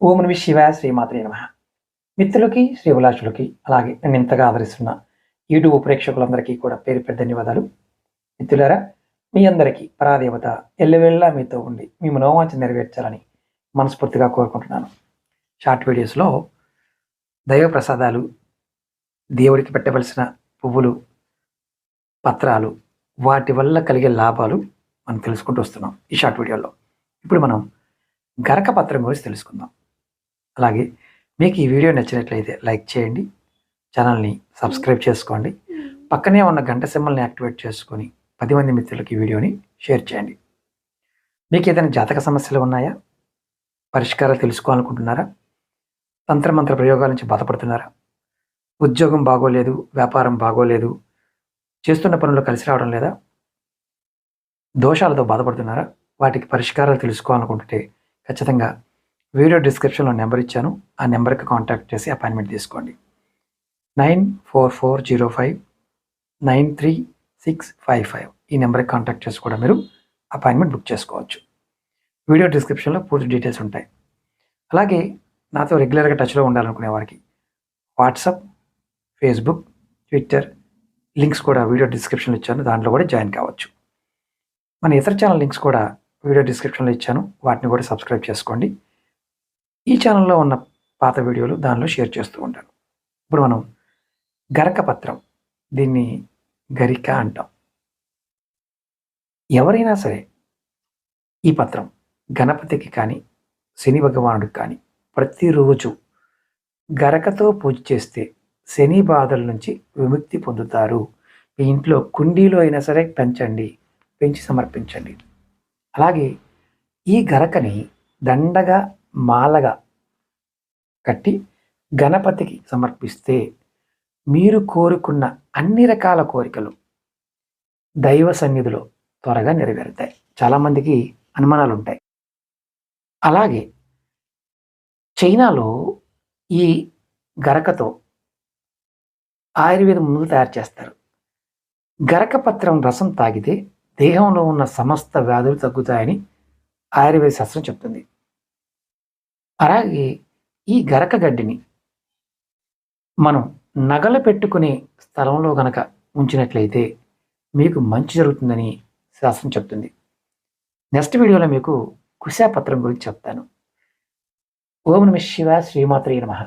ఓం నమః శివాయ శ్రీమాత్రే నమః. మిత్రులకి, శ్రీభిలాషులకి అలాగే నన్ను ఇంతగా ఆదరిస్తున్న యూట్యూబ్ ప్రేక్షకులందరికీ కూడా పేరు పేరు ధన్యవాదాలు. మిత్రులారా, మీ అందరికీ పరాదేవత ఎల్లవేళలా మీతో ఉండి మీ మనోవాంఛ నెరవేర్చాలని మనస్ఫూర్తిగా కోరుకుంటున్నాను. షార్ట్ వీడియోస్లో దైవ ప్రసాదాలు, దేవుడికి పెట్టవలసిన పువ్వులు, పత్రాలు, వాటి వల్ల కలిగే లాభాలు మనం తెలుసుకుంటూ వస్తున్నాం ఈ షార్ట్ వీడియోలో. ఇప్పుడు మనం గరక పత్రం గురించి తెలుసుకుందాం. అలాగే మీకు ఈ వీడియో నచ్చినట్లయితే లైక్ చేయండి, ఛానల్ని సబ్స్క్రైబ్ చేసుకోండి, పక్కనే ఉన్న గంట సింబల్ని యాక్టివేట్ చేసుకొని 10 మంది మిత్రులకి ఈ వీడియోని షేర్ చేయండి. మీకు ఏదైనా జాతక సమస్యలు ఉన్నాయా? పరిష్కారాలు తెలుసుకోవాలనుకుంటున్నారా? తంత్రమంత్ర ప్రయోగాల నుంచి బాధపడుతున్నారా? ఉద్యోగం బాగోలేదు, వ్యాపారం బాగోలేదు, చేస్తున్న పనులు కలిసి రావడం లేదా? దోషాలతో బాధపడుతున్నారా? వాటికి పరిష్కారాలు తెలుసుకోవాలనుకుంటుంటే ఖచ్చితంగా వీడియో డిస్క్రిప్షన్లో నెంబర్ ఇచ్చాను. ఆ నెంబర్కి కాంటాక్ట్ చేసి అపాయింట్మెంట్ తీసుకోండి. 9440593655 ఈ నెంబర్కి కాంటాక్ట్ చేసి కూడా మీరు అపాయింట్మెంట్ బుక్ చేసుకోవచ్చు. వీడియో డిస్క్రిప్షన్లో పూర్తి డీటెయిల్స్ ఉంటాయి. అలాగే నాతో రెగ్యులర్గా టచ్లో ఉండాలనుకునే వారికి వాట్సాప్, ఫేస్బుక్, ట్విట్టర్ లింక్స్ కూడా వీడియో డిస్క్రిప్షన్లో ఇచ్చాను. దాంట్లో కూడా జాయిన్ కావచ్చు. మన ఇతర ఛానల్ లింక్స్ కూడా వీడియో డిస్క్రిప్షన్లో ఇచ్చాను. వాటిని కూడా సబ్స్క్రైబ్ చేసుకోండి. ఈ ఛానల్లో ఉన్న పాత వీడియోలు దానిలో షేర్ చేస్తూ ఉంటాను. ఇప్పుడు మనం గరక పత్రం, దీన్ని గరిక అంటాం. ఎవరైనా సరే ఈ పత్రం గణపతికి కానీ శని భగవానుడికి కానీ ప్రతిరోజు గరకతో పూజ చేస్తే శని బాధల నుంచి విముక్తి పొందుతారు. మీ ఇంట్లో కుండీలో అయినా సరే పెంచి సమర్పించండి. అలాగే ఈ గరకని దండగా, మాలగా కట్టి గణపతికి సమర్పిస్తే మీరు కోరుకున్న అన్ని రకాల కోరికలు దైవ సన్నిధిలో త్వరగా నెరవేరుతాయి. చాలామందికి అనుమానాలు ఉంటాయి. అలాగే చైనాలో ఈ గరకతో ఆయుర్వేద మందులు తయారు చేస్తారు. గరక పత్రం రసం తాగితే దేహంలో ఉన్న సమస్త వ్యాధులు తగ్గుతాయని ఆయుర్వేద శాస్త్రం చెప్తుంది. అలాగే ఈ గరక గడ్డిని మనం నగలు పెట్టుకునే స్థలంలో గనక ఉంచినట్లయితే మీకు మంచి జరుగుతుందని శాస్త్రం చెప్తుంది. నెక్స్ట్ వీడియోలో మీకు కుశాపత్రం గురించి చెప్తాను. ఓం నమః శివాయ శ్రీమాత్రే నమః.